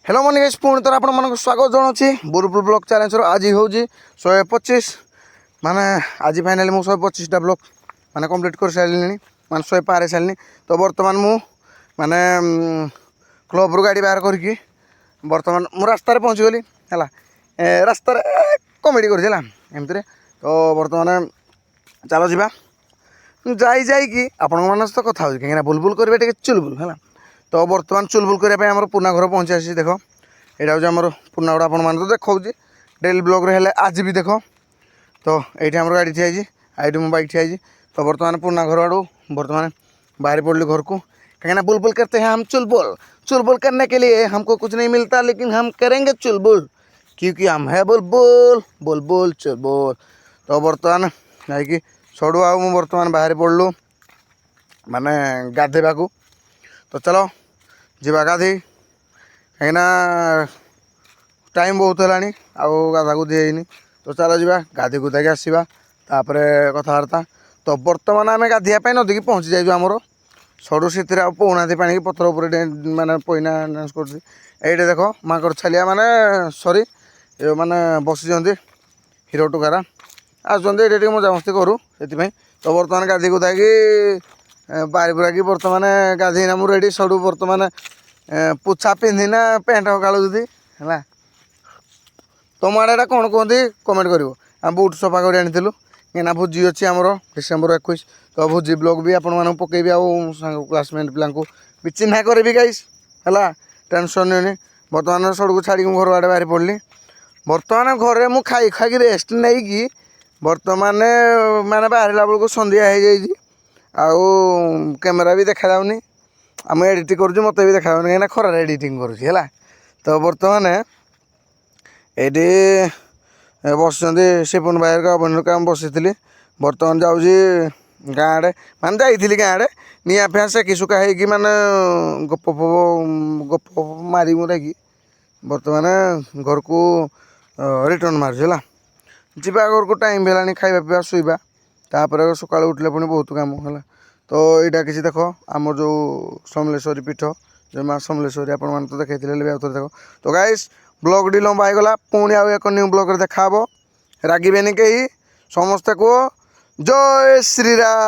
Hello money guys पुणी थर आपण मानक स्वागत जनावि बुरपुर ब्लॉक चैलेंज आज हूँ 125 माने आज फाइनाली मुझे 125टा ब्लॉक माने कंप्लीट कर सारे माने 100 पार सारे। तो बर्तमान मु माने क्लब रु गाड़ी बाहर करके बर्तमान मु रास्तार पहुँची गली है रास्तार कमेडी करमती। तो बर्तमान चलो जा जाकि आपण मान सहित कथा हो कहीं बुलबुल करेंगे टे चुलबुल है। तो बर्तमान चुलबुल करने आम पुना घर पहुँची आसी देख यहाँ हूँ आम पुना गुड़ा आपण तो देखा डेली ब्लॉग रे आज भी देख। तो ये आम गाड़ी ठिया आई मो बाइक ठिया। तो बर्तमान पुना घर आड़ू बर्तमान बाहर पड़ली घर को कहीं बुलबुल करते हैं हम चुलबुल। चुलबुल करने के लिए हमको कुछ नहीं मिलता लेकिन हम करेंगे चुलबुल क्योंकि हम है बुलबुल बुलबुल चुलबुल। तो बर्तमान जाकि सड़ू आउ बर्तमान बाहर पड़लु माने गाधेबा को। तो चलो जीवा गाधे कहीं टाइम बहुत है गाधा गुधी है। तो चलो जा गाधी गुधा के आसवा तापर कथबार्ता। तो बर्तमान आम गाधियापाई नदी की पहुँची जाइए आमर सड़ू से पौना पा की पथर उपर माने पैना डांस कर देख माकर छालिया माने सॉरी माने बसी हिरो टुकारा आसुँच ये मजा मस्ती करूँ से। तो बर्तमान गाधी गुधा कि बारी बुरा कि बर्तमान गाधेना मु रेडी सड़ू बर्तमान पुछा पिंधिना पैंट कालू दीदी है। तुम आड़े कौन कहते कमेंट कर बुट सफा कर आनीलु कहीं भोजी अच्छी आमर डिसेम्बर 21। तो भोजी ब्लॉग भी आपण पकेबी क्लासमेट पिला भी चिन्हा करी गाइस है टेंशन नहीं। बर्तमान सड़क छाड़ी घर आड़े बाहर पड़ली बर्तमान घरे मु खाई खाई रेस्ट नहीं कि बर्तमान माने बाहर बेलू संध्या हो जाए आउ कैमेरा भी देखा जाऊनी आम एडिट करुँ मत भी देखा जाऊनी कहीं खरार एडिटिंग करुँच। तो बर्तमान ये बस सिपुन भाई का काम बसी बर्तमान जाऊँगी गाँ आड़े माने जाइली गाँ आड़े निआ फिया सेकी सुका हो माने गप गप मारी मुरा कि बर्तमान घर को रिटर्न मार्च है जीवा घर को टाइम है खाଇବା पीवा शुवा तापर सका उठले पुणी बहुत काम है। तो यहाँ किसी देख आम जो समलेश्वरी पीठ जो माँ समलेश्वरी आपण मैंने तो देखते देख। तो गाइस ब्लॉग टी लंबा होगा पुणी आउ एक न्यू ब्लॉग देखा रागीबेनि कहीं समस्ते को जय श्रीराम।